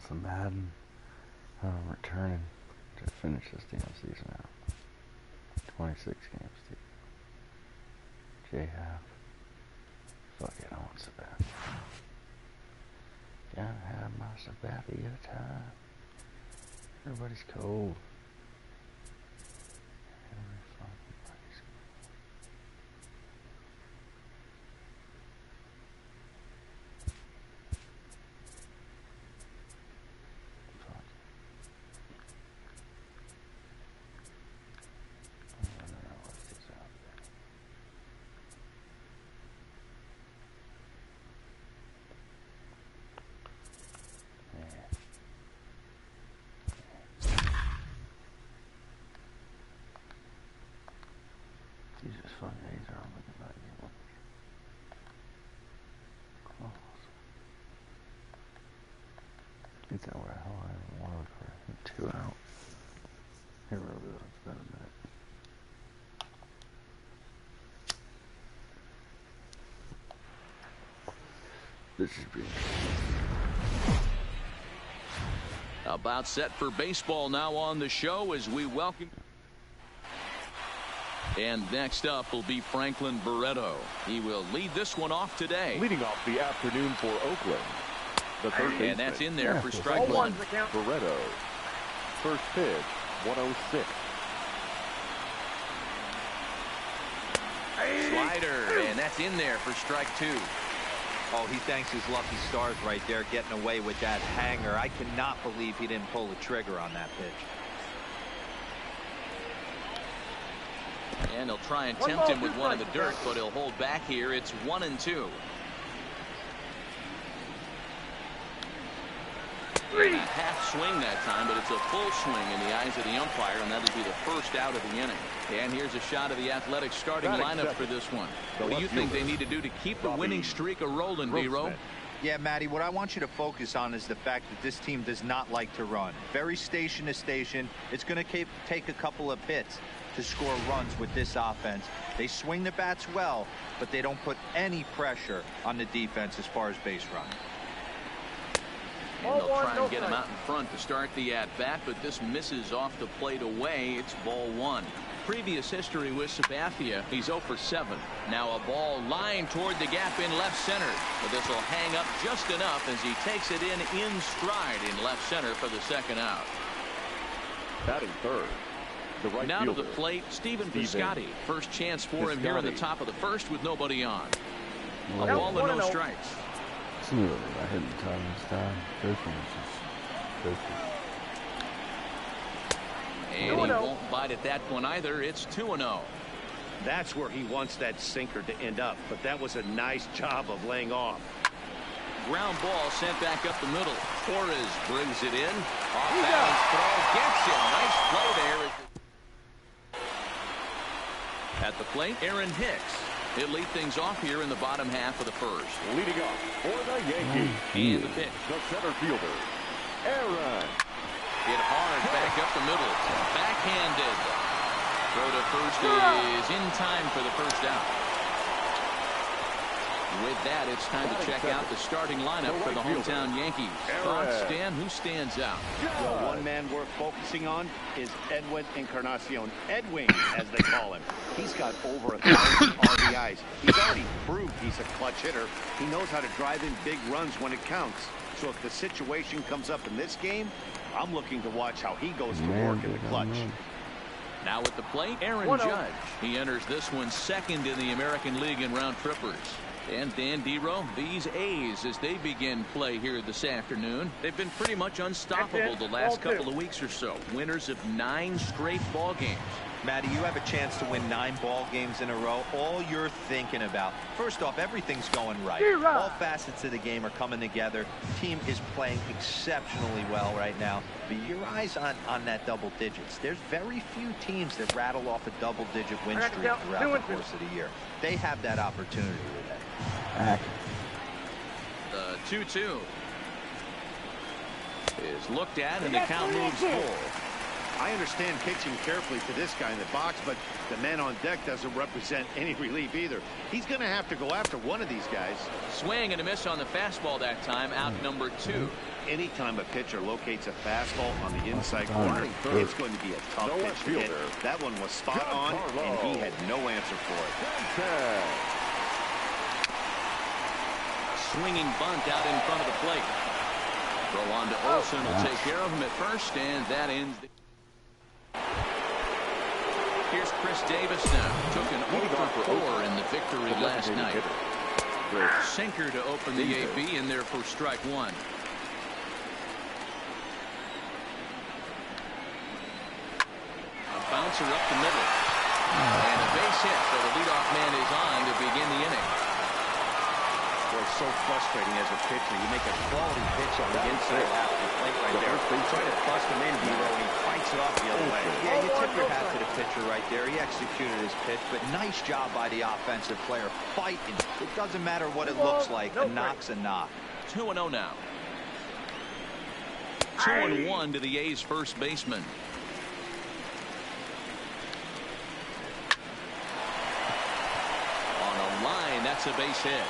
some Madden. I'm returning to finish this damn season out. 26 games, Steve. J-half. Fuck it, I want Sabat. Gotta have my Sabathia time. Everybody's cold. Jesus fucking A's are looking like you. Close. It's not where the hell I ever wanted for 2 out. Here we go. It's been a minute. This is being about set for baseball now on the show as we welcome. And next up will be Franklin Barreto. He will lead this one off today. Leading off the afternoon for Oakland, the third baseman. And that's in there for strike one. Barreto. First pitch, 106. Slider, and that's in there for strike two. Oh, he thanks his lucky stars right there getting away with that hanger. I cannot believe he didn't pull the trigger on that pitch. And he'll try and tempt him with one in the dirt, but he'll hold back here. It's 1-2. Half swing that time, but it's a full swing in the eyes of the umpire, and that'll be the first out of the inning. And here's a shot of the Athletics starting lineup for this one. What do you think they need to do to keep the winning streak a-rolling, B-Row? Yeah, Matty, what I want you to focus on is the fact that this team does not like to run. Very station to station. It's going to take a couple of hits to score runs with this offense. They swing the bats well, but they don't put any pressure on the defense as far as base running. And they'll try and get him out in front to start the at-bat, but this misses off the plate away. It's ball one. Previous history with Sabathia, he's 0 for 7. Now a ball lined toward the gap in left center, but this will hang up just enough as he takes it in stride in left center for the second out. Batting third. The right now fielder, to the plate, Stephen Piscotty. First chance for him here in the top of the first with nobody on. A ball and no strikes. Smooth. I hit the time this time. Coaching is just coaching. And he won't bite at that one either. It's 2-0. That's where he wants that sinker to end up, but that was a nice job of laying off. Ground ball sent back up the middle. Torres brings it in. Off balance throw, gets him. Nice play there. At the plate, Aaron Hicks. He'll lead things off here in the bottom half of the first. Leading off for the Yankees. And the pitch. The center fielder, Aaron. Hit hard back up the middle. Backhanded. Throw to first is in time for the first out. With that, it's time to check out the starting lineup for the hometown Yankees. Thoughts, Stan? Who stands out? Well, one man worth focusing on is Edwin Encarnacion. Edwin, as they call him. He's got over 1,000 RBIs. He's already proved he's a clutch hitter. He knows how to drive in big runs when it counts. So if the situation comes up in this game, I'm looking to watch how he goes to work in the clutch. Now at the plate, Aaron Judge. He enters this one second in the American League in round trippers. And Dan Dero, these A's, as they begin play here this afternoon, they've been pretty much unstoppable the last couple of weeks or so. Winners of 9 straight ball games. Matty, you have a chance to win 9 ball games in a row. All you're thinking about, first off, everything's going right. All facets of the game are coming together. The team is playing exceptionally well right now. But your eyes on that double digits. There's very few teams that rattle off a double-digit win streak throughout the course of the year. They have that opportunity today. The 2-2 is looked at, and the count moves full. I understand pitching carefully to this guy in the box, but the man on deck doesn't represent any relief either. He's going to have to go after one of these guys. Swing and a miss on the fastball that time. Out number 2. anytime a pitcher locates a fastball on the inside corner, it's going to be a tough pitch to hit. That one was spot on, and he had no answer for it. Swinging bunt out in front of the plate. Throw on to Olsen will take care of him at first, and that ends the... Here's Chris Davis now. Took an 0-for-4 in the victory last night. Sinker to open the AB, and there for strike one. A bouncer up the middle. And a base hit, so the leadoff man is on to begin the inning. Boy, it's so frustrating as a pitcher. You make a quality pitch on the inside half of the plate right there. Try to bust him in, and he fights it off the other way. Yeah, you tip your hat to the pitcher right there. He executed his pitch, but nice job by the offensive player. Fighting. It doesn't matter what it looks like. A knock's a knock. 2-0 now. 2-1 to the A's first baseman. On a line, that's a base hit.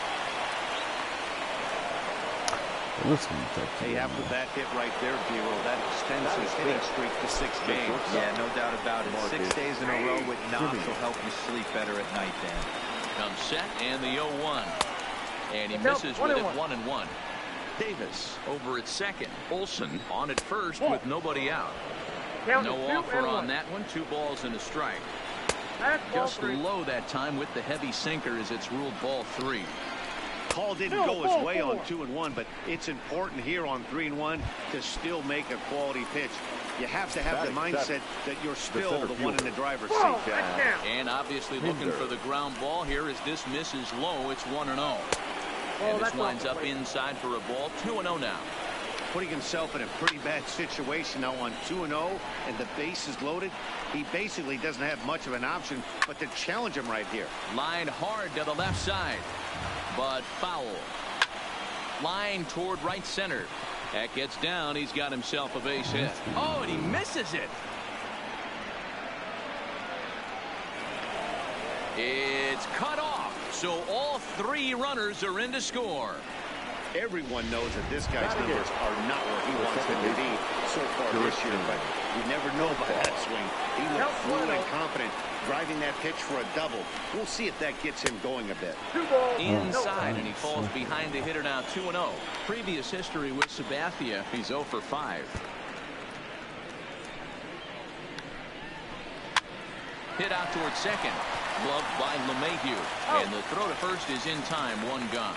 Hey, after that hit right there, Bureau, that extends his hitting streak to 6 games. Yeah, no doubt about it. 6 days in a row with knocks will help you sleep better at night, Dan. Comes set and the 0-1. And he misses with it 1-1. Davis over at second. Olsen on at first with nobody out. No offer on that one. 2 balls and a strike. Just low that time with the heavy sinker as it's ruled ball 3. Call didn't go his way on 2-1, but it's important here on 3-1 to still make a quality pitch. You have to have the mindset that you're still the one in the driver's seat. And obviously looking for the ground ball here as this misses low. It's 1-0. And this winds up inside for a ball. 2-0 now. Putting himself in a pretty bad situation now on 2-0 and the base is loaded. He basically doesn't have much of an option but to challenge him right here. Line hard to the left side, but foul. Line toward right center. That gets down. He's got himself a base hit. Oh, and he misses it. It's cut off. So all 3 runners are in to score. Everyone knows that this guy's numbers are not where he wants them to be so far this year, but you never know by that swing. He looked fluid and confident driving that pitch for a double. We'll see if that gets him going a bit. Inside, and he falls behind the hitter now. 2-0. Previous history with Sabathia, he's 0-for-5. Hit out towards second. Gloved by LeMahieu. And the throw to first is in time. 1 gone.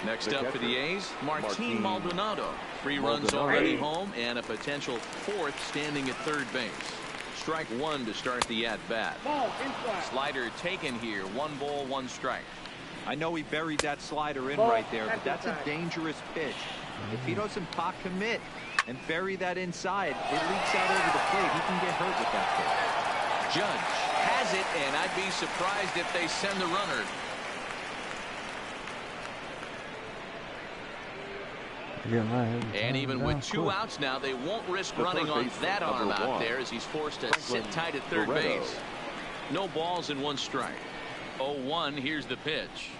Next up for the A's, Martin Maldonado. 3 runs already home and a potential 4th standing at third base. Strike 1 to start the at-bat. Slider taken here. 1 ball, 1 strike. I know he buried that slider in right there, but that's a dangerous pitch. If he doesn't pot commit and bury that inside, it leaks out over the plate. He can get hurt with that pitch. Judge has it, and I'd be surprised if they send the runner. And even with 2 outs now, they won't risk running on that arm out there as he's forced to sit tight at third base. No balls and 1 strike. 0-1. Here's the pitch.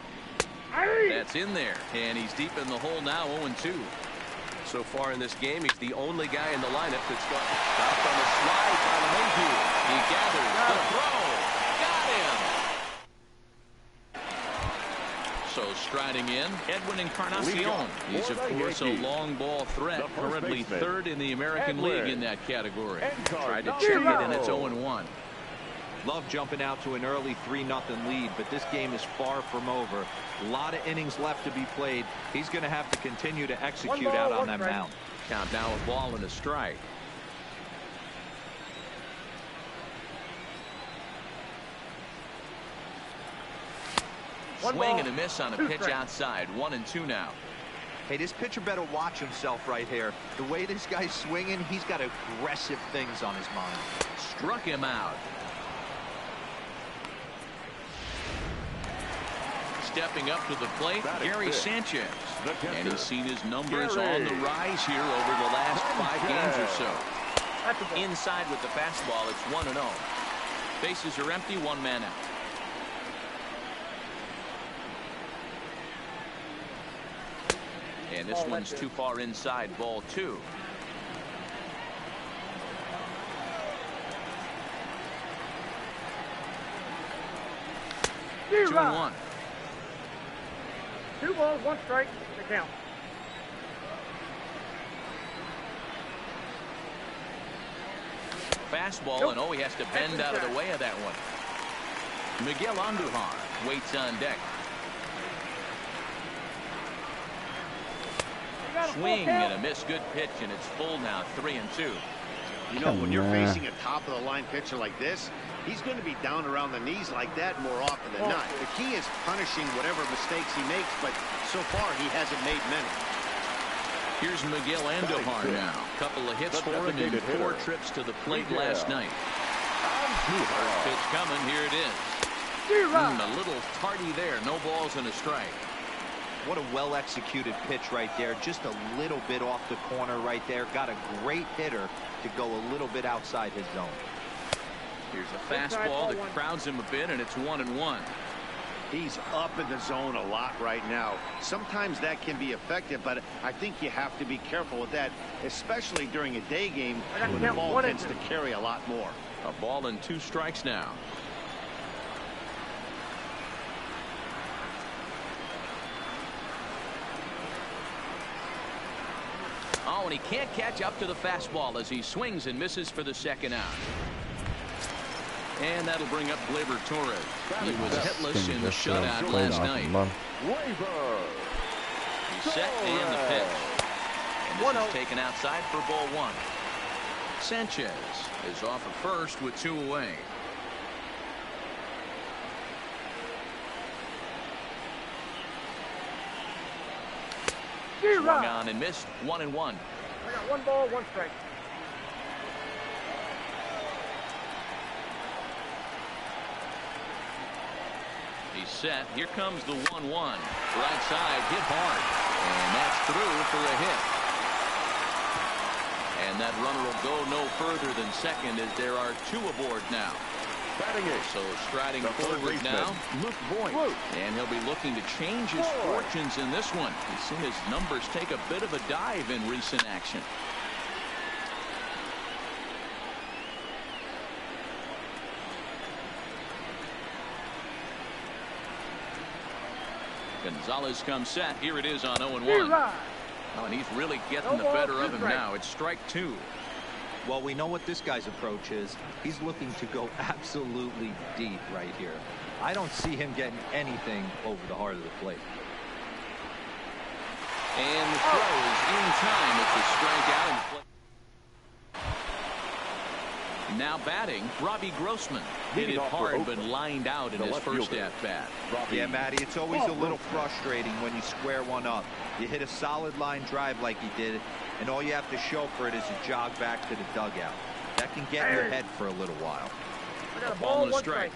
That's in there, and he's deep in the hole now. 0-2. So far in this game, he's the only guy in the lineup that's got stopped on the slide by LeMahieu. He gathers the throw. Got him. So striding in, Edwin Encarnacion. He's of course a long ball threat, currently 3rd in the American League in that category. Tried to chip it, and it's 0-1. Love jumping out to an early 3-0 lead, but this game is far from over. A lot of innings left to be played. He's going to have to continue to execute out on that mound. Count now a ball and a strike. Swing and a miss on a pitch outside. 1-2 now. Hey, this pitcher better watch himself right here. The way this guy's swinging, he's got aggressive things on his mind. Struck him out. Stepping up to the plate, Gary Sanchez. And he's seen his numbers on the rise here over the last 5 games or so. Inside with the fastball, it's 1-0. Bases are empty, 1 man out. And this one's too far inside, ball 2. You're 2-1. 2 balls, 1 strike to count. Fastball, and he has to bend out of the way of that one. Miguel Andujar waits on deck. Swing and a miss. Good pitch, and it's full now. 3-2. You know, when you're facing a top-of-the-line pitcher like this, he's going to be down around the knees like that more often than not. The key is punishing whatever mistakes he makes, but so far he hasn't made many. Here's Miguel Andujar now. Couple of hits for him in 4 trips to the plate last night. First pitch coming. Here it is. A little tardy there. No balls and a strike. What a well-executed pitch right there. Just a little bit off the corner right there. Got a great hitter to go a little bit outside his zone. Here's a fastball that crowds him a bit, and it's 1-1. He's up in the zone a lot right now. Sometimes that can be effective, but I think you have to be careful with that, especially during a day game when the ball tends to carry a lot more. A ball and 2 strikes now. Oh, and he can't catch up to the fastball as he swings and misses for the second out. And that'll bring up Gleyber Torres. He was hitless in the shutout last night. He's set and the pitch. And this is taken outside for ball 1. Sanchez is off at first with 2 away. Swung on and missed. 1-1. I got 1 ball, 1 strike. He's set. Here comes the 1-1. Right side, hit hard. And that's through for a hit. And that runner will go no further than second as there are 2 aboard now. So striding forward now, Luke Voigt. And he'll be looking to change his fortunes in this one. He's seen his numbers take a bit of a dive in recent action. Gonzalez comes set. Here it is on 0-1. Oh, and he's really getting the better of him now. It's strike 2. Well, we know what this guy's approach is. He's looking to go absolutely deep right here. I don't see him getting anything over the heart of the plate. And the throw is in time. It's a strikeout. Now batting, Robbie Grossman. Hit it hard, but lined out in his first at-bat. Yeah, Matty, it's always a little frustrating when you square one up. You hit a solid line drive like he did, and all you have to show for it is a jog back to the dugout. That can get in your head for a little while. I got a ball and a strike.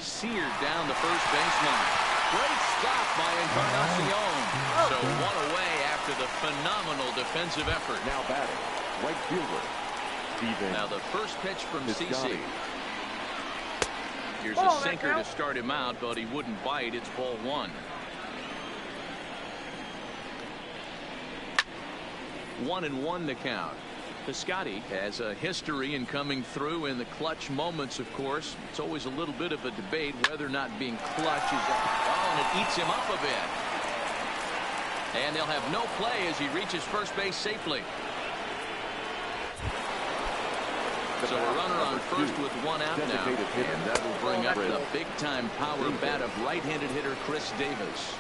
Seared down the first baseline. Great stop by Encarnacion. So 1 away after the phenomenal defensive effort. Now batting, right fielder. Now the first pitch from CC. Here's a sinker to start him out, but he wouldn't bite. It's ball 1. 1-1 to count. Piscotty has a history in coming through in the clutch moments, of course. It's always a little bit of a debate whether or not being clutch is. Oh, and it eats him up a bit. And they'll have no play as he reaches first base safely. So a runner on first with 1 out now. And that will bring up the big-time power bat of right-handed hitter Chris Davis.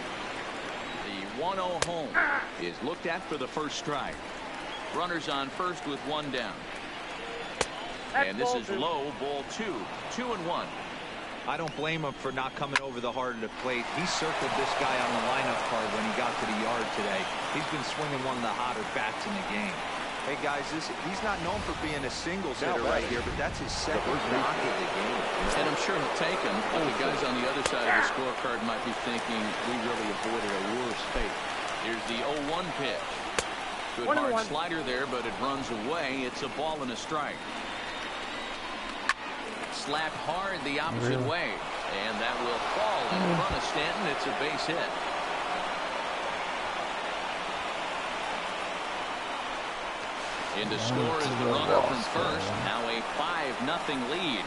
The 1-0 home is looked at for the first strike. Runners on first with 1 down. And this is low, ball 2. 2-1. I don't blame him for not coming over the heart of the plate. He circled this guy on the lineup card when he got to the yard today. He's been swinging one of the hotter bats in the game. Hey, guys, he's not known for being a singles hitter right here, but that's his second knock of the game. And I'm sure he'll take him. But the guys on the other side of the scorecard might be thinking we really avoided a worse fate. Here's the 0-1 pitch. Good hard slider there, but it runs away. It's a ball and a strike. Slapped hard the opposite way. And that will fall in front of Stanton. It's a base hit. In to score is the runner from first. Now a 5-0 lead.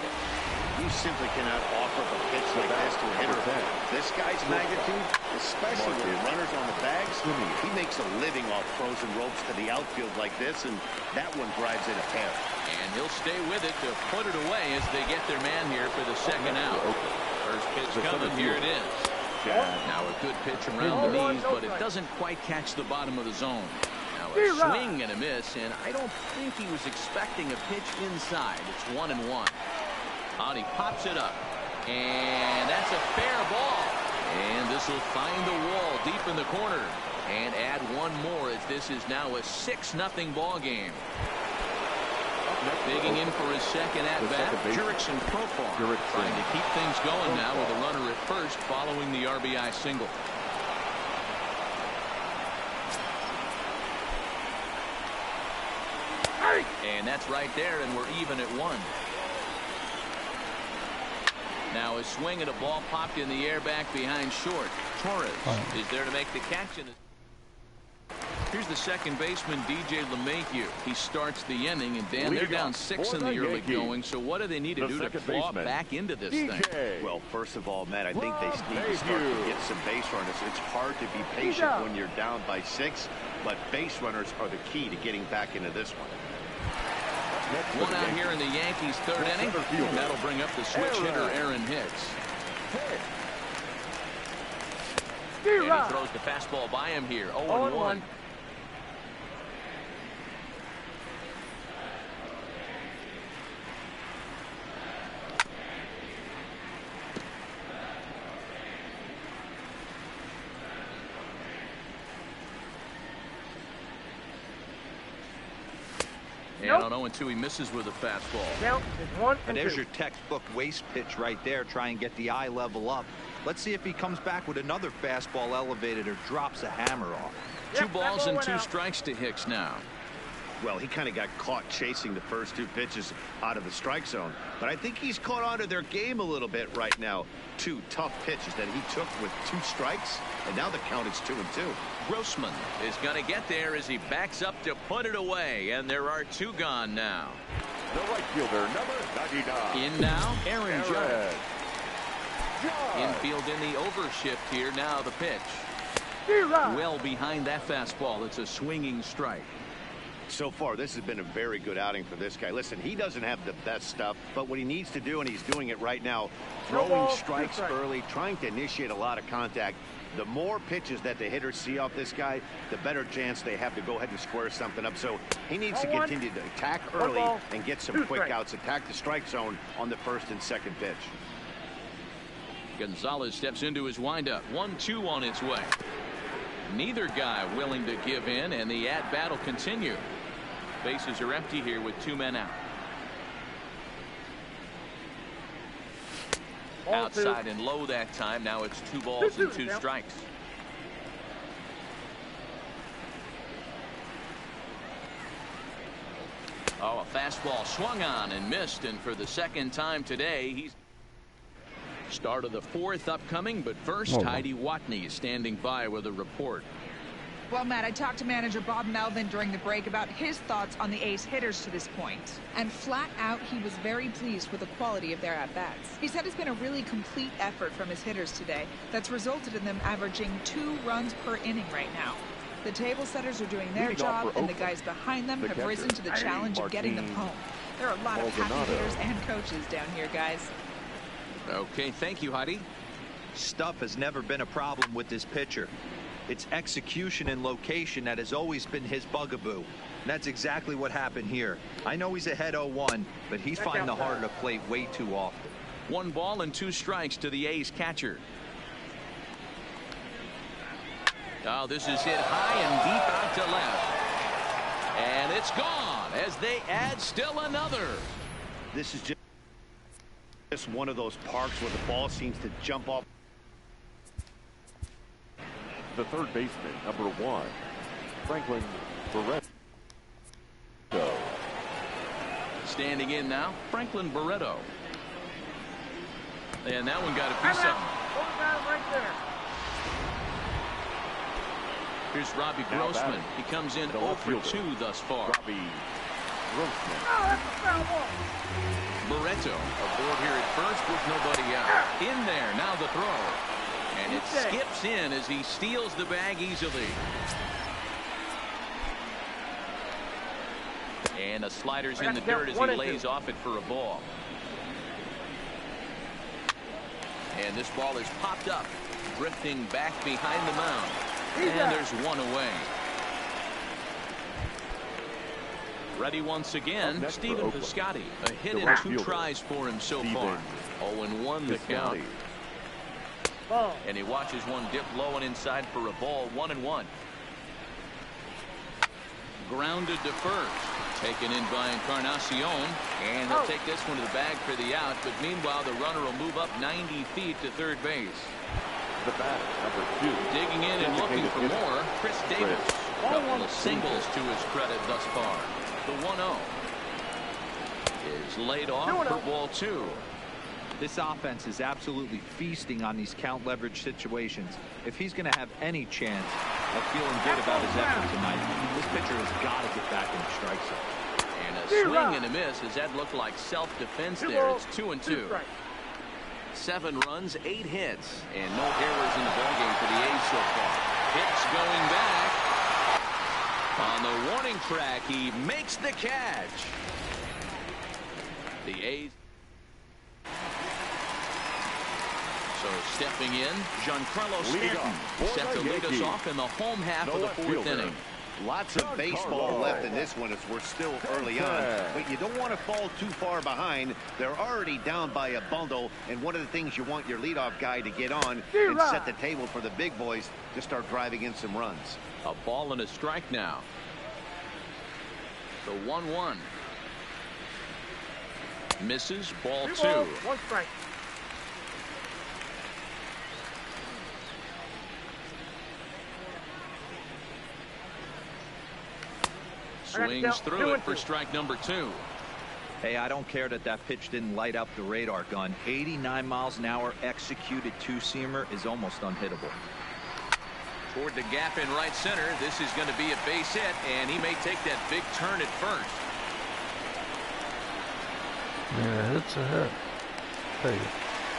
You simply cannot offer a pitch like this to a hitter. This guy's magnitude, especially with runners on the bags, he makes a living off frozen ropes to the outfield like this, and that one drives in a pair. And he'll stay with it to put it away as they get their man here for the second out. First pitch coming. Here it is. Now a good pitch around the knees, but it doesn't quite catch the bottom of the zone. Now a swing and a miss, and I don't think he was expecting a pitch inside. It's 1-1. He pops it up, and that's a fair ball. And this will find the wall deep in the corner, and add one more as this is now a 6-0 ball game. Digging in for his second at-bat, Jurickson Profar, trying to keep things going now with a runner at first following the RBI single. And that's right there, and we're even at 1. Now a swing and a ball popped in the air back behind short. Torres is there to make the catch. Here's the second baseman, DJ LeMahieu. He starts the inning, and Dan, they're down 6 in the early going. So what do they need to do to claw back into this thing? Well, first of all, Matt, I think they need to start to get some base runners. It's hard to be patient when you're down by 6, but base runners are the key to getting back into this one. One out here in the Yankees' third inning. And that'll bring up the switch hitter, Aaron Hicks. And he throws the fastball by him here. 0-1. And on 0-2, he misses with a fastball. Count is 1-2. And there's your textbook waste pitch right there. Try and get the eye level up. Let's see if he comes back with another fastball elevated or drops a hammer off. 2 balls and 2 strikes to Hicks now. Well, he kind of got caught chasing the first 2 pitches out of the strike zone. But I think he's caught on to their game a little bit right now. 2 tough pitches that he took with 2 strikes, and now the count is 2-2. Grossman is going to get there as he backs up to put it away, and there are 2 gone now. The right fielder, number 99. In now, Aaron Judge. Infield in the overshift here. Now the pitch. Well behind that fastball. It's a swinging strike. So far, this has been a very good outing for this guy. Listen, he doesn't have the best stuff, but what he needs to do, and he's doing it right now, throwing strikes early, trying to initiate a lot of contact. The more pitches that the hitters see off this guy, the better chance they have to go ahead and square something up. So he needs to continue to attack early and get some quick outs, attack the strike zone on the first and second pitch. Gonzalez steps into his windup. 1-2 on its way. Neither guy willing to give in, and the at-bat will continue. Bases are empty here with 2 men out. Outside and low that time. Now it's 2 balls and 2 strikes. Oh, a fastball swung on and missed, and for the second time today, he's start of the 4th upcoming, but first, Heidi Watney is standing by with a report. Well, Matt, I talked to manager Bob Melvin during the break about his thoughts on the A's hitters to this point. And flat out, he was very pleased with the quality of their at-bats. He said it's been a really complete effort from his hitters today that's resulted in them averaging 2 runs per inning right now. The table setters are doing their job, and the guys behind them have risen to the challenge of getting them home. There are a lot of happy hitters and coaches down here, guys. Okay, thank you, Heidi. Stuff has never been a problem with this pitcher. It's execution and location that has always been his bugaboo. And that's exactly what happened here. I know he's ahead 0-1, but he's finding the harder to plate way too often. 1 ball and 2 strikes to the A's catcher. Oh, this is hit high and deep out to left. And it's gone as they add still another. This is just one of those parks where the ball seems to jump off. The third baseman, number 1, Franklin Barreto. Standing in now, Franklin Barreto. And that one got a piece of him. Hold it down right there. Here's Robbie Grossman. He comes in 0 for 2 thus far. Robbie Grossman. Oh, that's a foul ball. Barreto aboard here at first with nobody out. In there, now the throw. And it skips in as he steals the bag easily. And the slider's in the dirt as he lays off it for a ball. And this ball is popped up, drifting back behind the mound. And there's one away. Ready once again, Stephen Piscotty. A hit in 2 tries for him so far. 0-1 the count. And he watches one dip low and inside for a ball. 1-1. Grounded to first. Taken in by Encarnacion. And he'll take this one to the bag for the out. But meanwhile, the runner will move up 90 feet to third base. The batter, number 2. Digging in and looking for more, Chris Davis. Couple of singles to his credit thus far. The 1-0 is laid off for ball 2. This offense is absolutely feasting on these count leverage situations. If he's going to have any chance of feeling good about his effort tonight, this pitcher has got to get back in the strike zone. And a swing and a miss. Does that look like self-defense there? It's 2-2. 7 runs, 8 hits, and no errors in the ballgame for the A's so far. Pitch going back. On the warning track, he makes the catch. The A's. So stepping in, Giancarlo Stanton set to lead us off in the home half of the 4th inning. Lots of baseball left in this one as we're still early on, but you don't want to fall too far behind. They're already down by a bundle, and one of the things you want your leadoff guy to get on and set the table for the big boys to start driving in some runs. A ball and a strike now. The 1-1. Misses, ball 2. 1 strike. Swings through it for strike number 2. Hey, I don't care that that pitch didn't light up the radar gun. 89 miles an hour executed 2-seamer is almost unhittable. Toward the gap in right center. This is going to be a base hit, and he may take that big turn at first. Yeah, it's a hit. Hey.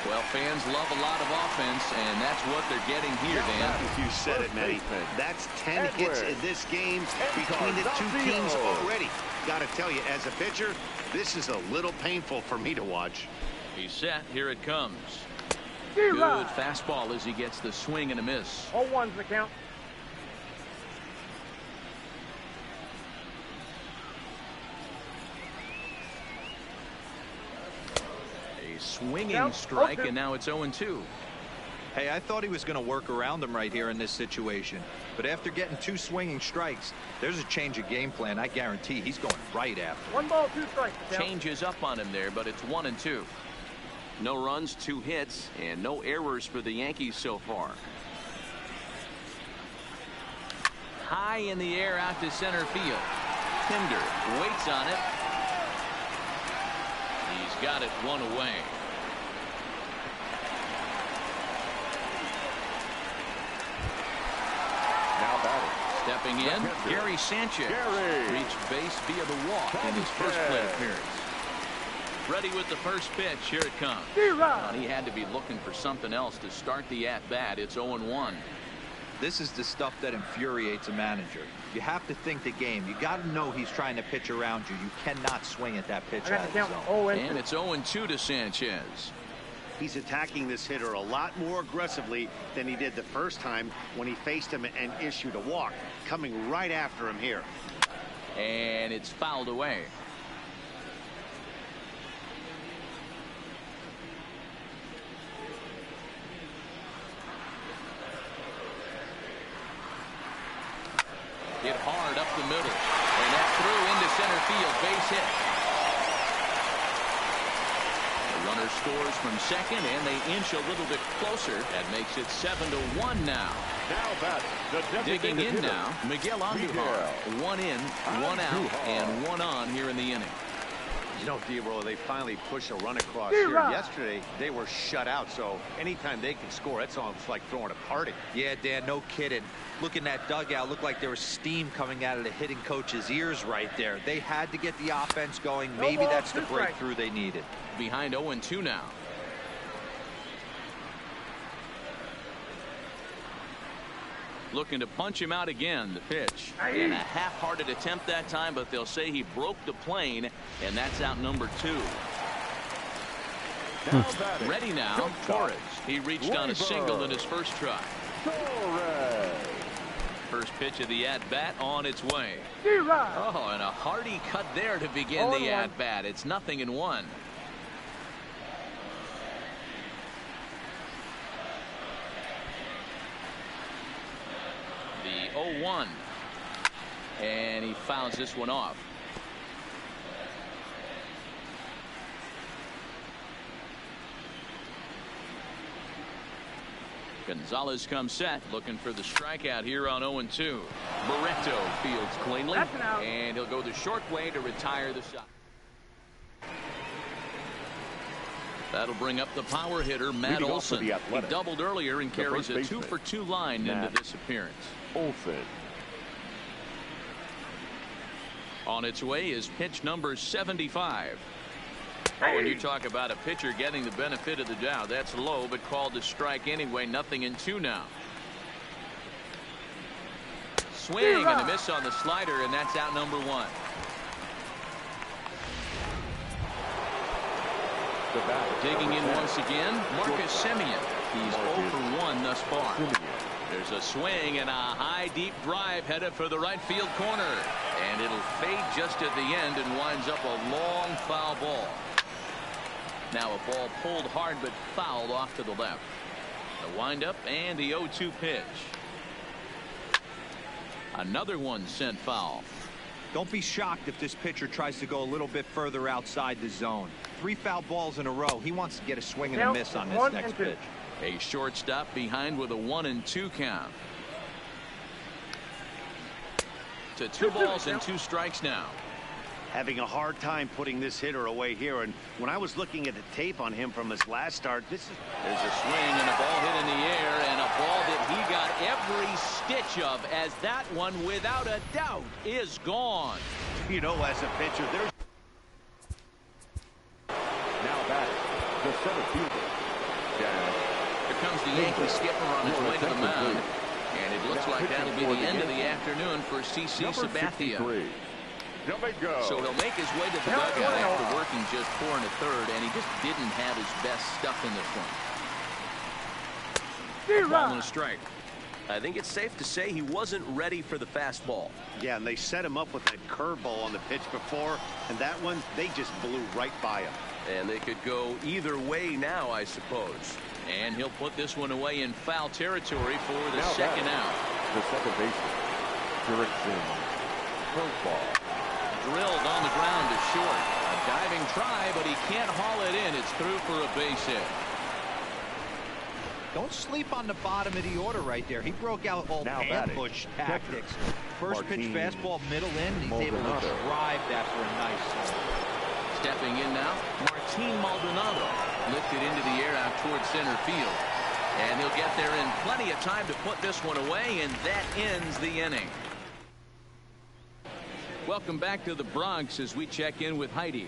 Well, fans love a lot of offense, and that's what they're getting here, Dan. You said it, Manny. That's 10 hits in this game between the two teams already. Got to tell you, as a pitcher, this is a little painful for me to watch. He's set. Here it comes. Good fastball as he gets the swing and a miss. 0-1's the count. Swinging strike, and now it's 0-2. Hey, I thought he was going to work around him right here in this situation, but after getting 2 swinging strikes, there's a change of game plan. I guarantee he's going right after. 1 ball, 2 strikes. Changes up on him there, but it's 1-2. No runs, 2 hits, and no errors for the Yankees so far. High in the air out to center field. Pinder waits on it. He's got it 1 away. Now batting. Stepping in, Gary Sanchez reached base via the walk in his first plate appearance. Ready with the first pitch. Here it comes. Well, he had to be looking for something else to start the at-bat. It's 0-1. This is the stuff that infuriates a manager. You have to think the game. You got to know he's trying to pitch around you. You cannot swing at that pitch out of the zone. And it's 0-2 to Sanchez. He's attacking this hitter a lot more aggressively than he did the first time when he faced him and issued a walk. Coming right after him here. And it's fouled away. Hit hard up the middle. And that threw into center field. Base hit. The runner scores from second, and they inch a little bit closer. That makes it 7-1 now. Now back. Digging in now, Miguel Andujar. 1 in, 1 out, and 1 on here in the inning. You know, D-Roll, they finally push a run across here. Yesterday, they were shut out, so anytime they can score, that's almost like throwing a party. Yeah, Dan, no kidding. Look in that dugout. Looked like there was steam coming out of the hitting coach's ears right there. They had to get the offense going. Maybe that's the breakthrough they needed. Behind 0-2 now. Looking to punch him out again. The pitch. And a half-hearted attempt that time, but they'll say he broke the plane, and that's out number 2. Ready now, Torres. He reached on a single in his first try. First pitch of the at-bat on its way. Oh, and a hearty cut there to begin the at-bat. It's 0-1. The 0-1. And he fouls this one off. Gonzalez comes set, looking for the strikeout here on 0-2. Barreto fields cleanly, and he'll go the short way to retire the shot. That'll bring up the power hitter, Matt Olson. He doubled earlier and carries a 2-for-2 line into this appearance. Olson. On its way is pitch number 75. Oh, and you talk about a pitcher getting the benefit of the doubt. That's low, but called to strike anyway. 0-2 now. Swing and a miss on the slider, and that's out number 1. Digging in once again, Marcus Semien. He's 0 for 1 thus far. There's a swing and a high deep drive headed for the right field corner, and it'll fade just at the end and winds up a long foul ball. Now a ball pulled hard but fouled off to the left. The windup and the 0-2 pitch. Another one sent foul. Don't be shocked if this pitcher tries to go a little bit further outside the zone. 3 foul balls in a row. He wants to get a swing and a miss on this next pitch. A shortstop behind with a 1-2 count. To 2 balls and 2 strikes now. Having a hard time putting this hitter away here, and when I was looking at the tape on him from his last start, there's a swing and a ball hit in the air, and a ball that he got every stitch of, as that one without a doubt is gone. You know, as a pitcher, there's now batting the center fielder. Here comes the Yankee skipper on his way to the mound, and it looks like that'll be the end of the afternoon for CC Sabathia. So he'll make his way to the dugout after working just 4 1/3, and he just didn't have his best stuff in this one. Ball and a strike. I think it's safe to say he wasn't ready for the fastball. Yeah, and they set him up with that curveball on the pitch before, and that one, they just blew right by him. And they could go either way now, I suppose. And he'll put this one away in foul territory for the second out. The second baseman, Erickson. Curveball. Drilled on the ground to short. A diving try, but he can't haul it in. It's through for a base hit. Don't sleep on the bottom of the order right there. He broke out all ambush tactics. First pitch fastball middle in. He's able to drive that for a nice swing. Stepping in now, Martin Maldonado. Lifted into the air out towards center field. And he'll get there in plenty of time to put this one away, and that ends the inning. Welcome back to the Bronx as we check in with Heidi.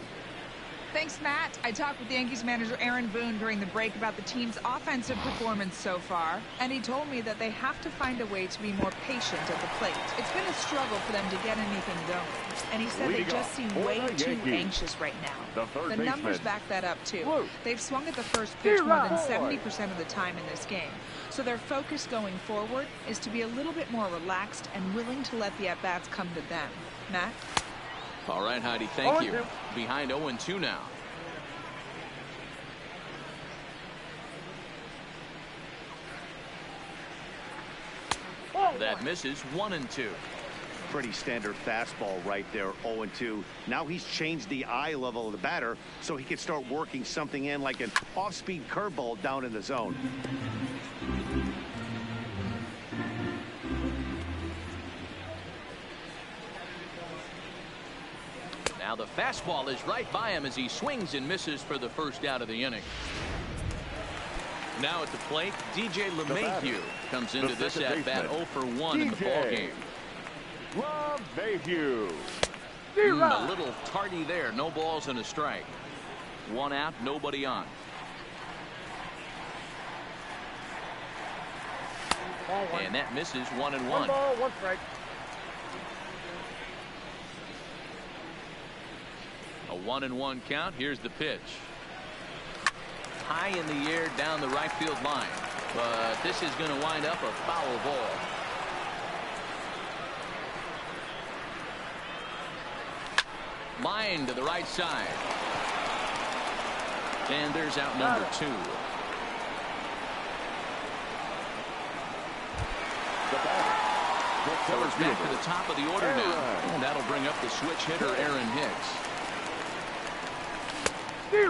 Thanks, Matt. I talked with Yankees manager Aaron Boone during the break about the team's offensive performance so far, and he told me that they have to find a way to be more patient at the plate. It's been a struggle for them to get anything going, and he said they just seem way too anxious right now. The numbers back that up, too. They've swung at the first pitch more than 70% of the time in this game, so their focus going forward is to be a little bit more relaxed and willing to let the at-bats come to them. Matt? All right, Heidi, thank you. Behind 0-2 now. That misses. 1-2. Pretty standard fastball right there. 0-2. Now he's changed the eye level of the batter so he can start working something in like an off-speed curveball down in the zone. Now the fastball is right by him as he swings and misses for the first out of the inning. Now at the plate, DJ LeMahieu comes into this at bat 0 for 1 in the ball game. LeMahieu. A little tardy there. No balls and a strike. 1 out, nobody on. And that misses 1-1. 1 ball, 1 strike. A 1-1 count. Here's the pitch. High in the air down the right field line. But this is going to wind up a foul ball. Line to the right side. And there's out number 2. Miller's back to the top of the order now. And that'll bring up the switch hitter, Aaron Hicks.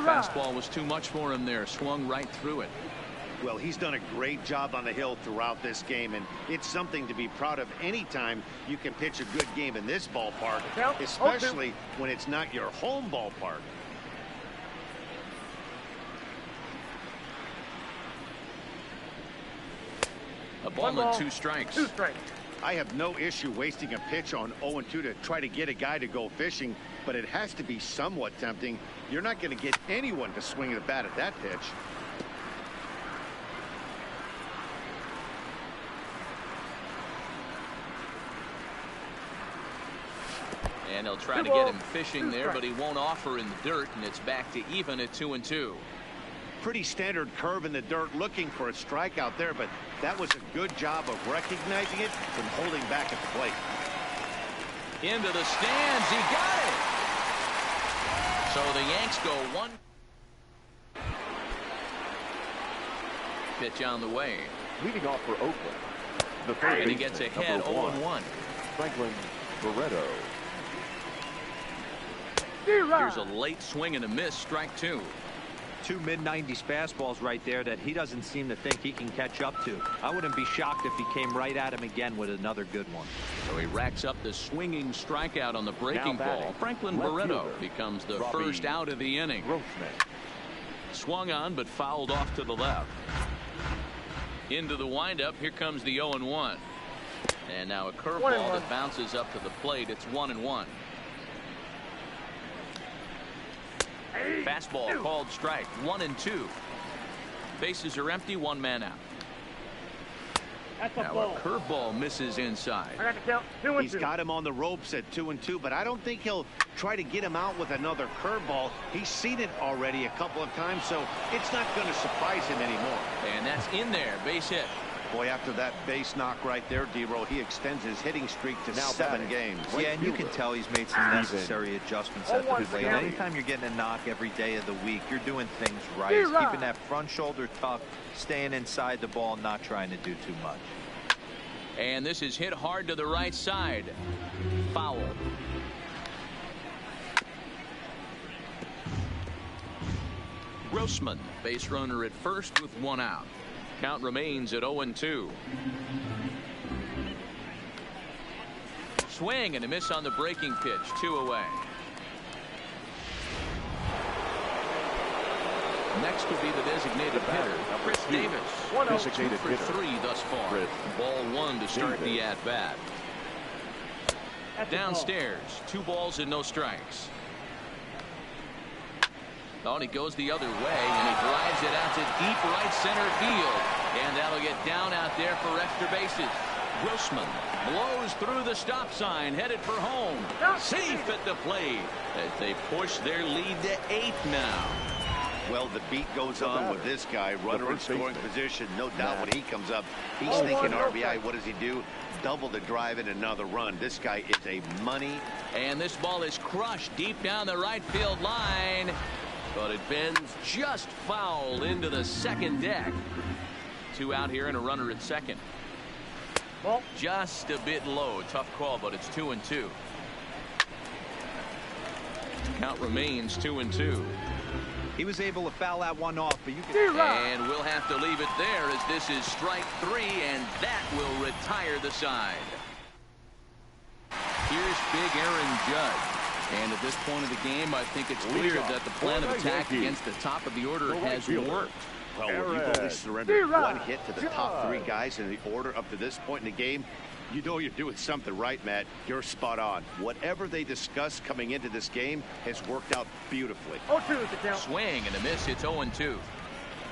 Fastball was too much for him there. Swung right through it. Well, he's done a great job on the hill throughout this game, and it's something to be proud of anytime you can pitch a good game in this ballpark, especially when it's not your home ballpark. A ball and 2 strikes. 2 strikes. I have no issue wasting a pitch on 0-2 to try to get a guy to go fishing, but it has to be somewhat tempting. You're not going to get anyone to swing the bat at that pitch. And they'll try to get him fishing there, but he won't offer in the dirt, and it's back to even at 2-2. Pretty standard curve in the dirt, looking for a strikeout there, but that was a good job of recognizing it and holding back at the plate. Into the stands. He got it. So the Yanks go 1. Pitch on the way. Leading off for Oakland, the third And he gets ahead 0-1. Franklin Barreto. Here's a late swing and a miss. Strike 2. 2 mid-90s fastballs right there that he doesn't seem to think he can catch up to. I wouldn't be shocked if he came right at him again with another good one. So he racks up the swinging strikeout on the breaking ball. Franklin Barreto becomes the first out of the inning. Swung on but fouled off to the left. Into the windup. Here comes the 0-1. And now a curveball that bounces up to the plate. It's 1-1. Fastball called strike. 1-2. Bases are empty. 1 man out. Now a curveball misses inside. I got to count 2-2. He's got him on the ropes at 2-2, but I don't think he'll try to get him out with another curveball. He's seen it already a couple of times, so it's not going to surprise him anymore. And that's in there. Base hit. Boy, after that base knock right there, D-Roll, he extends his hitting streak to 7 games. Yeah, and you can tell he's made some necessary adjustments at the plate. Anytime you're getting a knock every day of the week, you're doing things right. Keeping that front shoulder tucked, staying inside the ball, not trying to do too much. And this is hit hard to the right side. Foul. Grossman, base runner at first with 1 out. Count remains at 0-2. Swing and a miss on the breaking pitch. 2 away. Next will be the designated hitter, Chris Davis. 2 for 3 thus far. Ball 1 to start the at bat. Downstairs, 2 balls and no strikes. Oh, and he goes the other way, and he drives it out to deep right center field. And that'll get down out there for extra bases. Grossman blows through the stop sign, headed for home. Safe at the plate as they push their lead to 8 now. Well, the beat goes on with this guy, runner in scoring position. No doubt when he comes up, he's thinking RBI. What does he do? Double the drive and another run. This guy is a money. And this ball is crushed deep down the right field line. But it bends just foul into the second deck. 2 out here and a runner at second. Just a bit low. Tough call, but it's 2-2. Count remains 2-2. He was able to foul that one off, but you can. And we'll have to leave it there as this is strike 3, and that will retire the side. Here's big Aaron Judge. And at this point of the game, I think it's clear that the plan of attack against the top of the order has worked. Well, when you've only surrendered one hit to the top 3 guys in the order up to this point in the game, you know you're doing something right, Matt. You're spot on. Whatever they discussed coming into this game has worked out beautifully. 0-2 is the count. Swing and a miss. It's 0-2.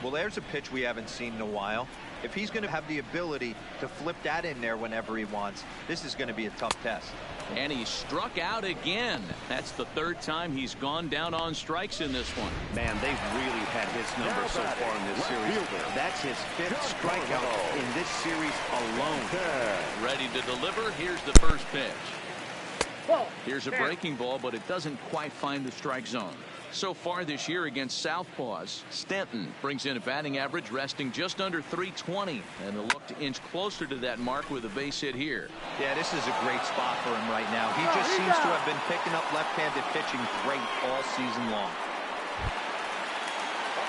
Well, there's a pitch we haven't seen in a while. If he's going to have the ability to flip that in there whenever he wants, this is going to be a tough test. And he struck out again. That's the 3rd time he's gone down on strikes in this one. Man, they've really had his number so far in this series. That's his 5th strikeout in this series alone. Ready to deliver. Here's the first pitch. Here's a breaking ball, but it doesn't quite find the strike zone. So far this year against Southpaws, Stanton brings in a batting average resting just under 320, and they'll look to inch closer to that mark with a base hit here. Yeah, this is a great spot for him right now. He just seems to have been picking up left-handed pitching great all season long.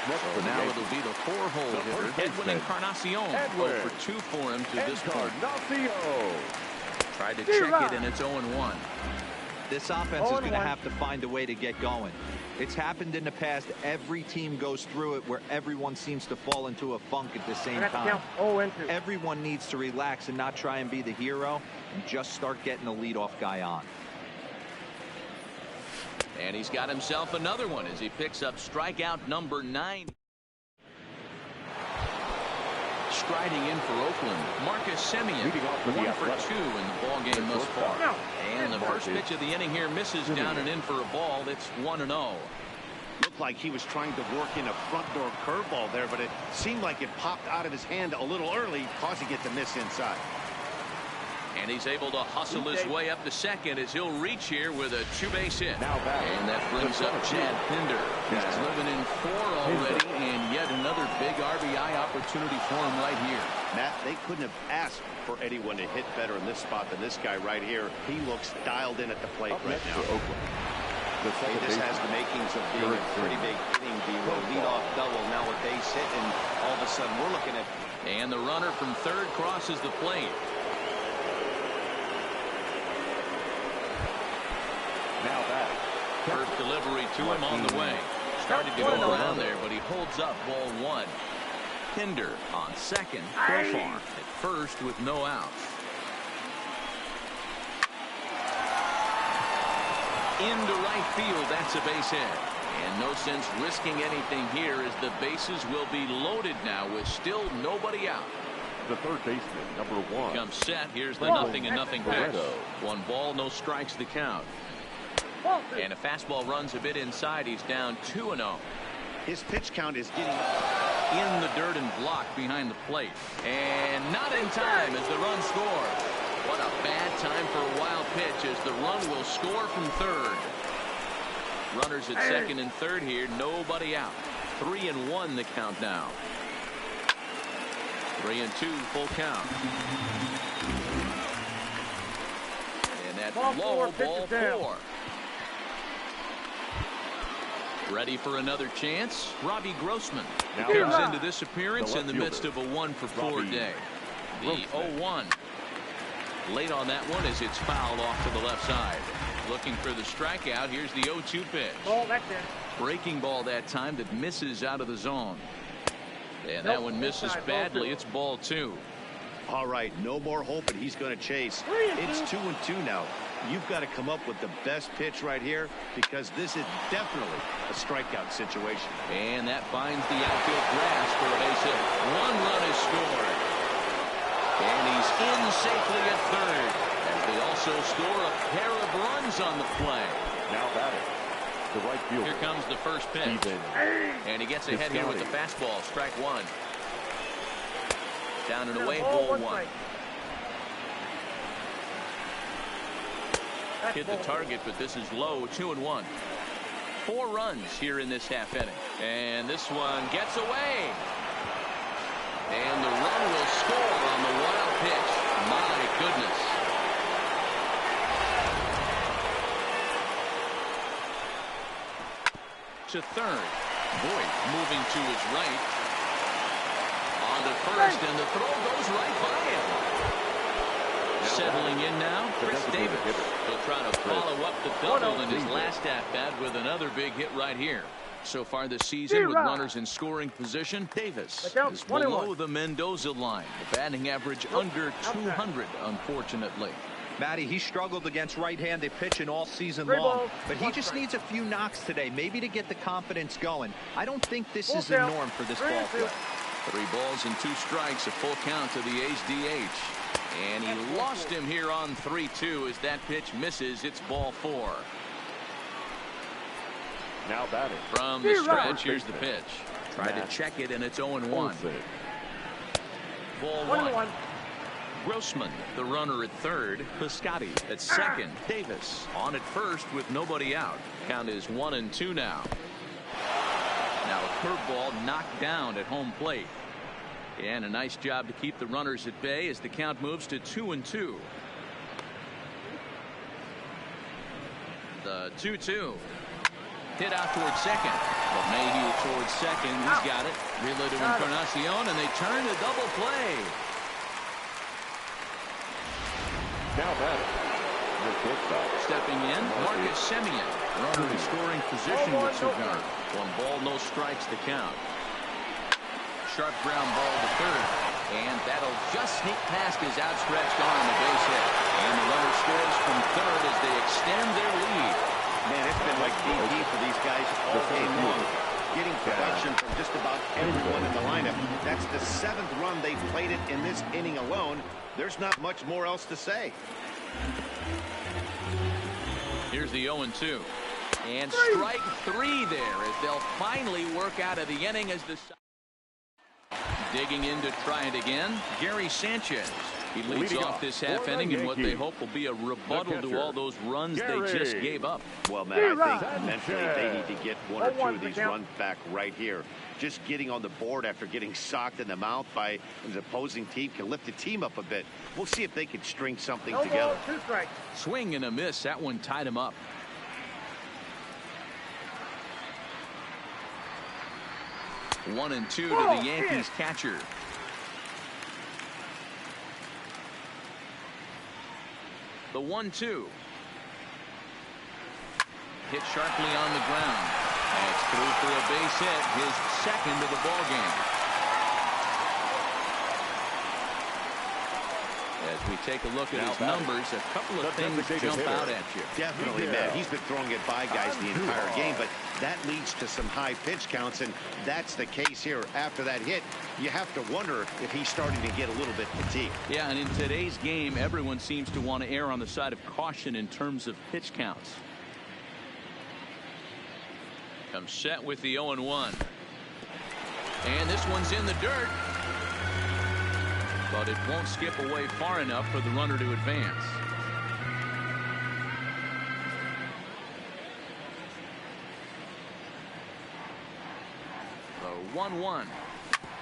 So now it'll be the 4-hole hitter, Edwin Encarnacion. 0 for 2 for him to this point. Tried to check it, and it's 0-1. This offense is going to have to find a way to get going. It's happened in the past. Every team goes through it where everyone seems to fall into a funk at the same time. Everyone needs to relax and not try and be the hero and just start getting the leadoff guy on. And he's got himself another one as he picks up strikeout number 9. Striding in for Oakland, Marcus Semien, 1 for 2 in the ball game thus far. And the first pitch of the inning here misses down and in for a ball. It's 1-0. Looked like he was trying to work in a front door curveball there, but it seemed like it popped out of his hand a little early, causing it to miss inside. And he's able to hustle his way up to second as he'll reach here with a 2-base hit. And that brings up Chad Pinder. He's driven in 4 already, and yet another big RBI opportunity for him right here. Matt, they couldn't have asked for anyone to hit better in this spot than this guy right here. He looks dialed in at the plate right now. This has the makings of being a pretty big inning. The leadoff double, now a base hit, and all of a sudden we're looking at. And the runner from third crosses the plate. Now back. First delivery to him on the way. Started to go around there, but he holds up ball 1. Pinder on second. Profar at first with no outs. Into right field, that's a base hit. And no sense risking anything here as the bases will be loaded now with still nobody out. The third baseman, number 1. Comes set. Here's the 0-0 pitch. 1 ball, no strikes the count. And a fastball runs a bit inside. He's down 2-0. His pitch count is getting in the dirt and blocked behind the plate. And not in time as the run scores. What a bad time for a wild pitch as the run will score from third. Runners at second and third here. Nobody out. 3-1 the count now. 3-2 full count. And that's low, ball 4. Ready for another chance. Robbie Grossman comes into this appearance in the midst of a 1 for 4 day. The 0-1. Late on that one as it's fouled off to the left side. Looking for the strikeout. Here's the 0-2 pitch. Breaking ball that time that misses out of the zone. And that one misses badly. It's ball 2. all right. No more hope, and he's going to chase. It's 2-2 now. You've got to come up with the best pitch right here because this is definitely a strikeout situation. And that finds the outfield grass for a base hit. 1 run is scored. And he's in safely at third. As they also score a pair of runs on the play. Now batting, the right fielder. Here comes the first pitch. And he gets ahead here with the fastball. Strike 1. Down and away, ball 1. Hit the target, but this is low. 2-1. 4 runs here in this half inning. And this one gets away. And the run will score on the wild pitch. My goodness. To third. Voigt moving to his right. On to first, and the throw goes right by him. Settling in now, Chris Davis. He'll try to follow up the double in his last at-bat with another big hit right here. So far this season, with runners in scoring position, Davis is below the Mendoza line. The batting average under 200, unfortunately. Matty, he struggled against right-handed pitching all season long, but he just needs a few knocks today, maybe to get the confidence going. I don't think this is the norm for this ball club. 3 balls and 2 strikes, a full count to the A's DH. And he lost him here on 3-2 as that pitch misses. It's ball 4. Now batting. From the stretch, here's the pitch. Tried to check it, and it's 0-1. Ball 1. Grossman, the runner at third. Piscotty at second. Davis on at first with nobody out. Count is 1-2 now. Now a curveball knocked down at home plate. And a nice job to keep the runners at bay as the count moves to 2-2. The 2-2. Hit out towards second. But Mayhew towards second. He's got it. Relay to Encarnacion, and they turn to double play. Now batting. Stepping in, Marcus Semien. Runner in scoring position with Cigar. 1 ball, no strikes to count. Sharp ground ball to third. And that'll just sneak past his outstretched arm, a base hit. And the runner scores from third as they extend their lead. Man, it's been like DP for these guys all game long. Getting production from just about everyone in the lineup. That's the 7th run they've played it in this inning alone. There's not much more else to say. Here's the 0-2. And strike 3 there as they'll finally work out of the inning as the... Digging in to try it again, Gary Sanchez. He leads off this half inning in what they hope will be a rebuttal to all those runs they just gave up. Well, Matt, I think mentally they need to get 1 or 2 of these runs back right here. Just getting on the board after getting socked in the mouth by his opposing team can lift the team up a bit. We'll see if they can string something together. Swing and a miss. That one tied him up. One and 2 to the Yankees catcher. The 1-2. Hit sharply on the ground. That's through for a base hit, his second of the ball game. As we take a look at his numbers, a couple of things jump out at you. Definitely, Matt. He's been throwing it by guys the entire game, but that leads to some high pitch counts, and that's the case here. After that hit, you have to wonder if he's starting to get a little bit fatigued. Yeah, and in today's game, everyone seems to want to err on the side of caution in terms of pitch counts. Comes set with the 0-1. And this one's in the dirt. But it won't skip away far enough for the runner to advance. The 1-1.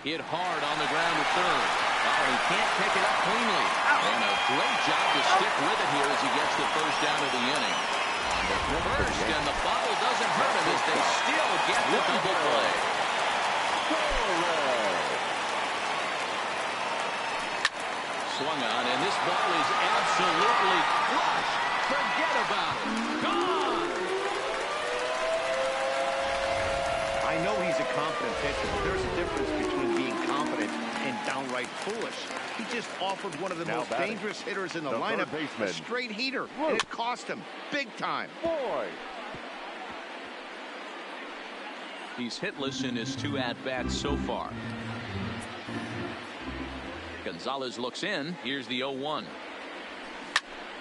Hit hard on the ground to third. Oh, he can't pick it up cleanly. And a great job to stick with it here as he gets the first down of the inning. On the first, and the bobble doesn't hurt him as they still get the double play. Swung on, and this ball is absolutely crushed. Forget about it. Gone! I know he's a confident pitcher, but there's a difference between being confident and downright foolish. He just offered one of the most dangerous hitters in the lineup a straight heater, and it cost him big time. He's hitless in his 2 at-bats so far. Gonzalez looks in. Here's the 0-1.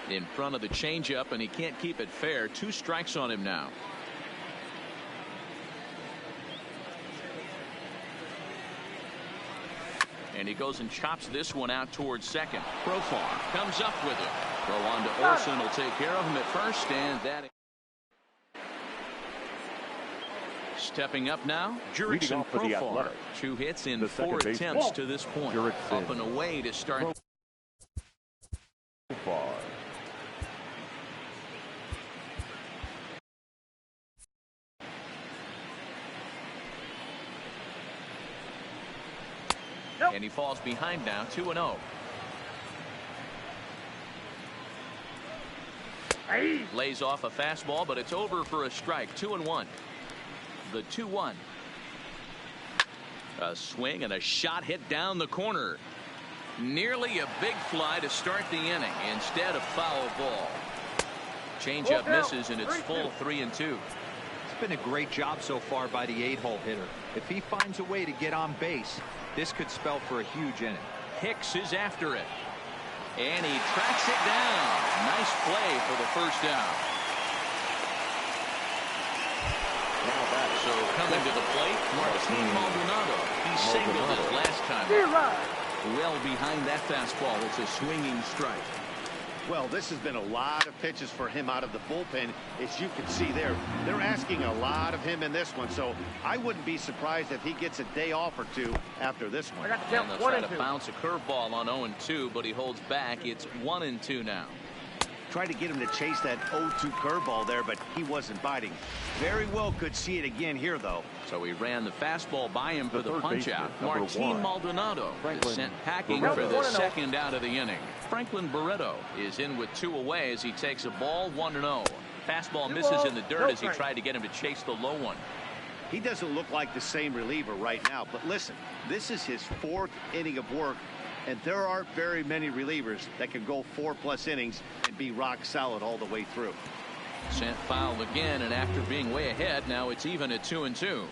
In front of the changeup, and he can't keep it fair. 2 strikes on him now. And he goes and chops this one out towards second. Profar comes up with it. Throw on to Olsen will take care of him at first, and that. Stepping up now, Jurickson Profar. 2 hits in 4 attempts to this point. Up and away to start. And he falls behind now, 2-0. Lays off a fastball, but it's over for a strike. 2-1. The 2-1. A swing and a shot hit down the corner. Nearly a big fly to start the inning instead of foul ball. Changeup misses, and it's full 3-2. It's been a great job so far by the 8-hole hitter. If he finds a way to get on base, this could spell for a huge inning. Hicks is after it, and he tracks it down. Nice play for the first down. So coming to the plate, Martin Maldonado. He singled his last time. Well behind that fastball. It's a swinging strike. Well, this has been a lot of pitches for him out of the bullpen. As you can see there, they're asking a lot of him in this one. So I wouldn't be surprised if he gets a day off or two after this one. And they'll try to bounce a curveball on 0-2, but he holds back. It's 1-2 now. Tried to get him to chase that 0-2 curveball there, but he wasn't biting. Very well could see it again here, though. So he ran the fastball by him for the punch-out. Martin Maldonado is sent packing for the second out of the inning. Franklin Barreto is in with 2 away as he takes a ball 1-0. Fastball misses in the dirt as he tried to get him to chase the low one. He doesn't look like the same reliever right now, but listen, this is his 4th inning of work, and there aren't very many relievers that can go 4+ innings and be rock solid all the way through. Sent foul again, and after being way ahead, now it's even at 2-2.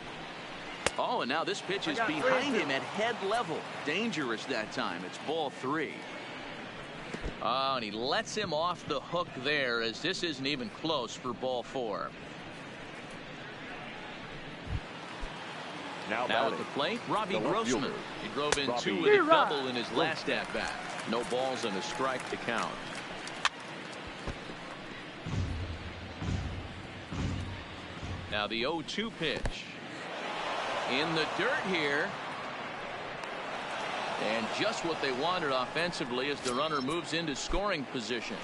Oh, and now this pitch is behind him at head level. Dangerous that time. It's ball 3. Oh, and he lets him off the hook there, as this isn't even close for ball 4. Now at the plate, Robbie Grossman. He drove in 2 with a double in his last at-bat. No balls and a strike to count. Now the 0-2 pitch. In the dirt here. And just what they wanted offensively as the runner moves into scoring position.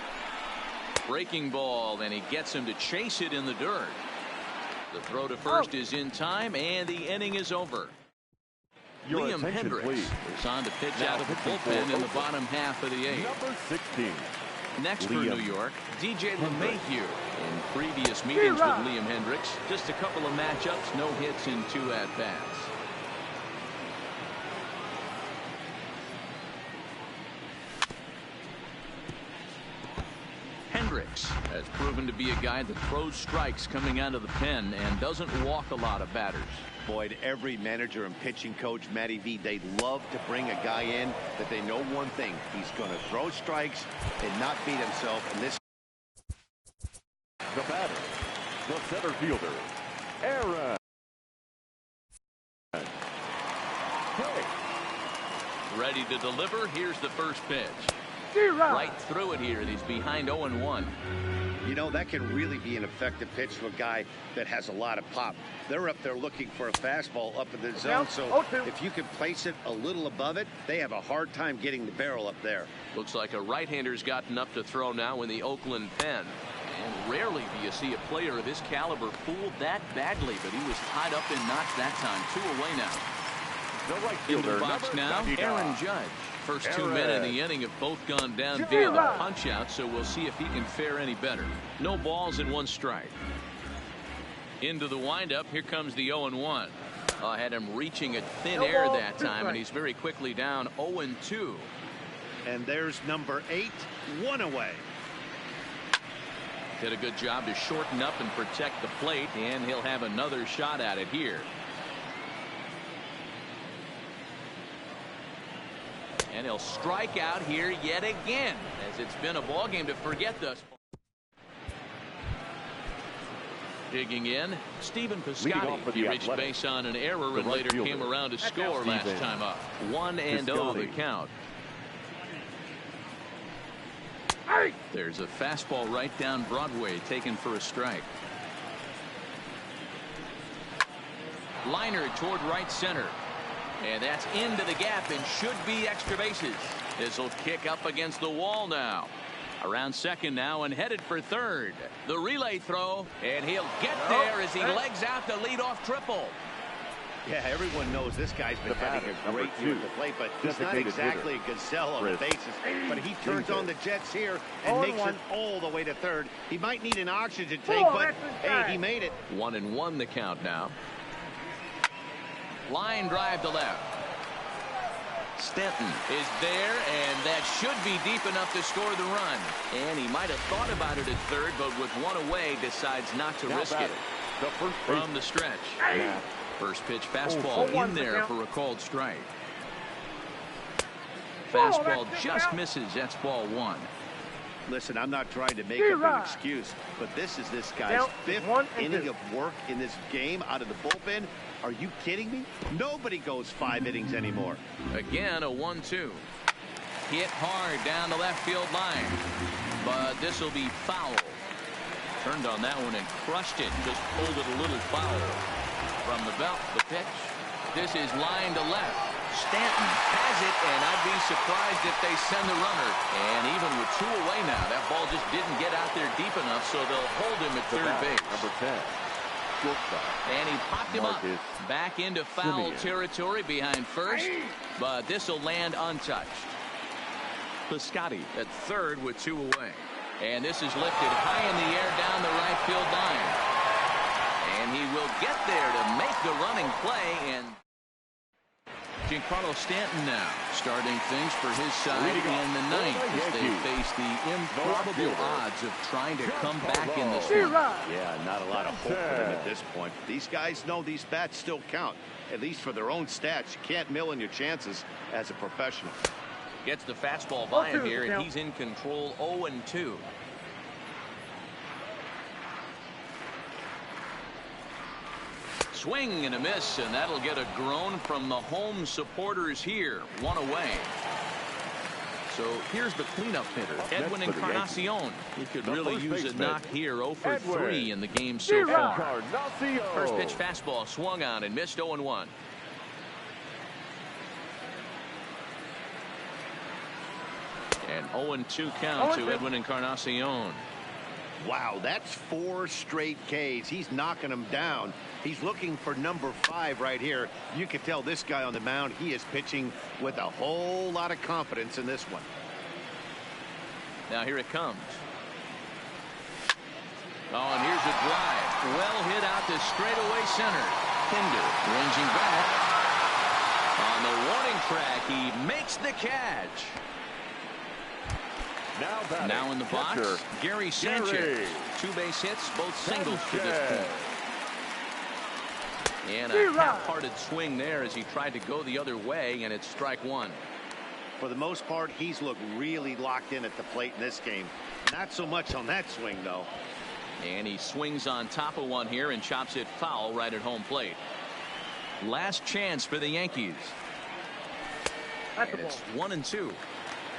Breaking ball, and he gets him to chase it in the dirt. The throw to first is in time, and the inning is over. Liam Hendricks is on to pitch out of the bullpen in the bottom half of the 8th. Number 16. Next for New York, DJ LeMahieu. In previous meetings with Liam Hendricks, just a couple of matchups, no hits in 2 at-bats. Hendricks has proven to be a guy that throws strikes coming out of the pen and doesn't walk a lot of batters. Boyd, every manager and pitching coach, Matty V, they love to bring a guy in that they know one thing. He's going to throw strikes and not beat himself. And this. The batter, the center fielder, Aaron. Ready to deliver. Here's the first pitch. Right through it here. He's behind 0-1. You know, that can really be an effective pitch to a guy that has a lot of pop. They're up there looking for a fastball up in the zone, so if you can place it a little above it, they have a hard time getting the barrel up there. Looks like a right-hander's gotten up to throw now in the Oakland pen. And rarely do you see a player of this caliber fooled that badly, but he was tied up in knots that time. 2 away now. The right Into fielder, the box now, Aaron Judge. First 2 men in the inning have both gone down via the punch-out, so we'll see if he can fare any better. No balls and 1 strike. Into the windup, here comes the 0-1. I had him reaching at thin air that time, and he's very quickly down 0-2. And there's number 8, 1 away. Did a good job to shorten up and protect the plate, and he'll have another shot at it here. And he'll strike out here yet again, as it's been a ball game to forget thus far. Digging in, Stephen Piscotty. He reached base on an error and later came around to score last time up. 1-0 the count. There's a fastball right down Broadway taken for a strike. Liner toward right center. And that's into the gap and should be extra bases. This will kick up against the wall now. Around second now and headed for third. The relay throw, and he'll get there as he legs out the leadoff triple. Yeah, everyone knows this guy's been having a great year at the plate, but he's not exactly a gazelle on the bases. But he turns on the Jets here and makes it all the way to third. He might need an oxygen tank, but hey, he made it. 1-1 the count now. Line drive to left. Stanton is there, and that should be deep enough to score the run. And he might have thought about it at third, but with one away, decides not to risk it. From the stretch. First pitch fastball in there for a called strike. Fastball just misses. That's ball one. Listen, I'm not trying to make up an excuse, but this is this guy's fifth inning of work in this game out of the bullpen. Are you kidding me? Nobody goes 5 innings anymore. Again, a 1-2. Hit hard down the left field line. But this will be foul. Turned on that one and crushed it. Just pulled it a little foul. From the belt, the pitch. This is line to left. Stanton has it, and I'd be surprised if they send the runner. And even with 2 away now, that ball just didn't get out there deep enough, so they'll hold him at third base. Number 10. And he popped him up back into foul territory behind first, but this will land untouched. Piscotty at third with 2 away. And this is lifted high in the air down the right field line. And he will get there to make the running play. And Giancarlo Stanton now starting things for his side in the ninth as they face the improbable odds of trying to come back in this one. Yeah, not a lot of hope for them at this point. These guys know these bats still count, at least for their own stats. You can't mill in your chances as a professional. Gets the fastball by him here, and he's in control. 0-2. Swing and a miss, and that'll get a groan from the home supporters here. 1 away. So here's the cleanup hitter, Edwin Encarnacion. He could really use a knock here. 0 for 3 in the game so far. First pitch fastball swung on and missed. 0-1. And 0-2 count to Edwin Encarnacion. Wow, that's 4 straight Ks. He's knocking them down. He's looking for number 5 right here. You can tell this guy on the mound, he is pitching with a whole lot of confidence in this one. Now here it comes. Oh, and here's a drive. Well hit out to straightaway center. Pinder ranging back. On the warning track, he makes the catch. Now in the box, Gary Sanchez. 2 base hits, both singles to this point. And a half-hearted swing there as he tried to go the other way, and it's strike 1. For the most part, he's looked really locked in at the plate in this game. Not so much on that swing, though. And he swings on top of one here and chops it foul right at home plate. Last chance for the Yankees. And it's 1-2.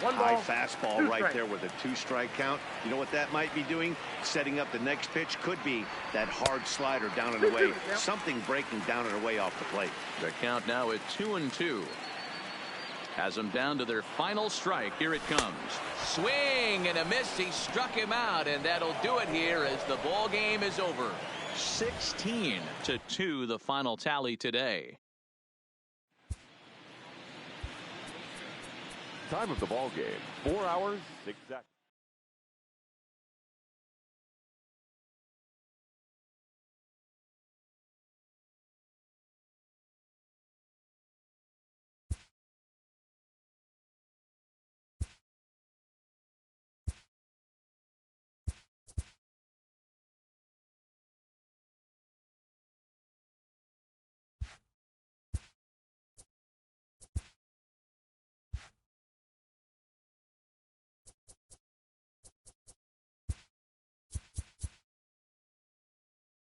High fastball right there with a 2-strike count. You know what that might be doing? Setting up the next pitch. Could be that hard slider down and away. Something breaking down and away off the plate. The count now at 2-2. Has them down to their final strike. Here it comes. Swing and a miss. He struck him out, and that'll do it here as the ball game is over. 16-2 the final tally today. Time of the ball game, 4 hours, exactly.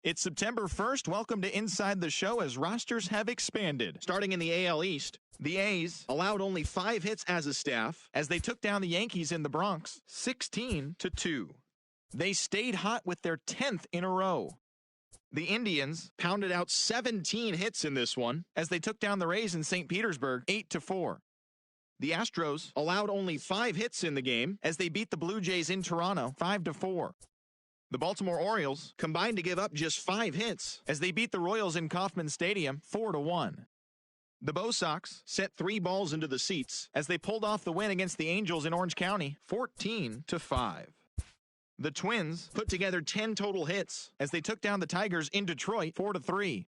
It's September 1st. Welcome to Inside the Show as rosters have expanded. Starting in the AL East, the A's allowed only 5 hits as a staff as they took down the Yankees in the Bronx 16-2. They stayed hot with their 10th in a row. The Indians pounded out 17 hits in this one as they took down the Rays in St. Petersburg 8-4. The Astros allowed only 5 hits in the game as they beat the Blue Jays in Toronto 5-4. The Baltimore Orioles combined to give up just 5 hits as they beat the Royals in Kauffman Stadium 4-1. The Bo Sox set 3 balls into the seats as they pulled off the win against the Angels in Orange County 14-5. The Twins put together 10 total hits as they took down the Tigers in Detroit 4-3.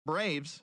Braves